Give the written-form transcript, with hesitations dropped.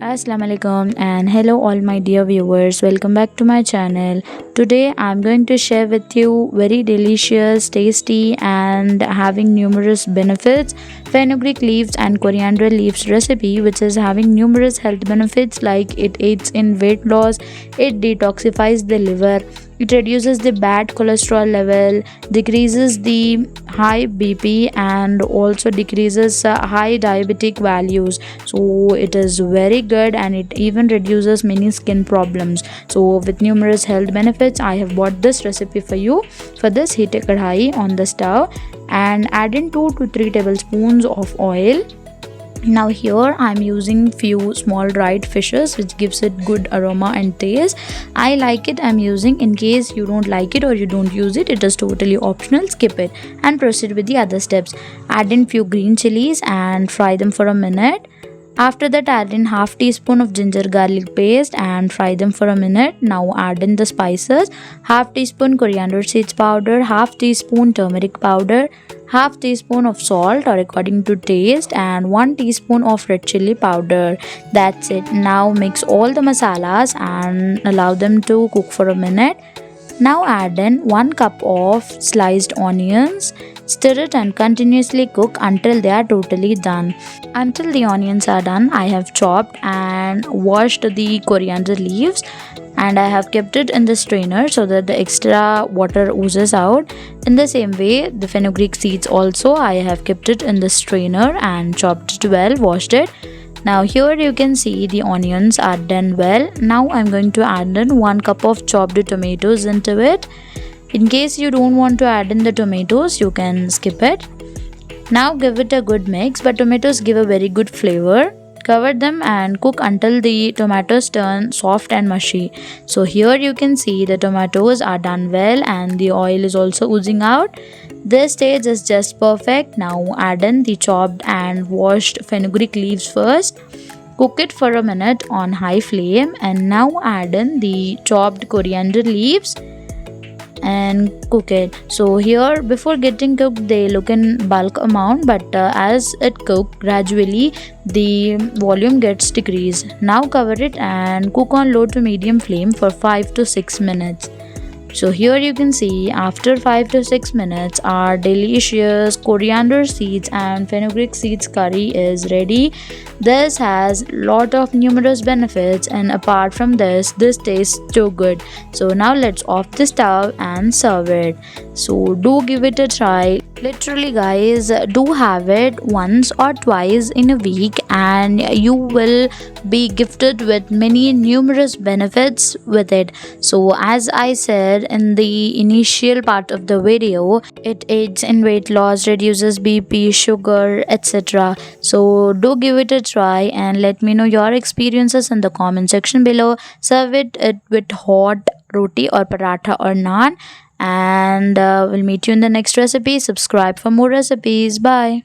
Assalamualaikum and hello all my dear viewers, welcome back to my channel. Today I'm going to share with you very delicious, tasty and having numerous benefits fenugreek leaves and coriander leaves recipe, which is having numerous health benefits like it aids in weight loss, it detoxifies the liver, it reduces the bad cholesterol level, decreases the high BP and also decreases high diabetic values. So it is very good and it even reduces many skin problems. So with numerous health benefits, I have bought this recipe for you. For this, heat a kadhai on the stove and add in 2 to 3 tablespoons of oil. Now here I'm using few small dried fishes which gives it good aroma and taste. I like it, I'm using. In case you don't like it or you don't use it, it is totally optional, skip it and proceed with the other steps. Add in few green chilies and fry them for a minute. After that, add in half teaspoon of ginger garlic paste and fry them for a minute. Now add in the spices: half teaspoon coriander seeds powder, half teaspoon turmeric powder, half teaspoon of salt or according to taste, and 1 teaspoon of red chili powder. That's it. Now mix all the masalas and allow them to cook for a minute. Now add in 1 cup of sliced onions. Stir it and continuously cook until they are totally done. Until the onions are done, I have chopped and washed the coriander leaves and I have kept it in the strainer so that the extra water oozes out. In the same way, the fenugreek seeds also I have kept it in the strainer and chopped it well, washed it. Now here you can see the onions are done well. Now I'm going to add in 1 cup of chopped tomatoes into it. In case you don't want to add in the tomatoes, you can skip it. Now give it a good mix, but tomatoes give a very good flavor. Cover them and cook until the tomatoes turn soft and mushy. So here you can see the tomatoes are done well and the oil is also oozing out. This stage is just perfect. Now add in the chopped and washed fenugreek leaves first. Cook it for a minute on high flame and now add in the chopped coriander leaves and cook it. So here before getting cooked they look in bulk amount, but as it cooked gradually the volume gets decreased. Now cover it and cook on low to medium flame for 5 to 6 minutes. So here you can see after 5 to 6 minutes our delicious coriander seeds and fenugreek seeds curry is ready. This has lot of numerous benefits and apart from this tastes too good. So now let's off the stove and serve it. So do give it a try. Literally guys, do have it once or twice in a week and you will be gifted with many numerous benefits with it. So as I said in the initial part of the video, it aids in weight loss, reduces BP, sugar, etc. So do give it a try and let me know your experiences in the comment section below. Serve it with hot roti or paratha or naan, and we'll meet you in the next recipe. Subscribe for more recipes. Bye.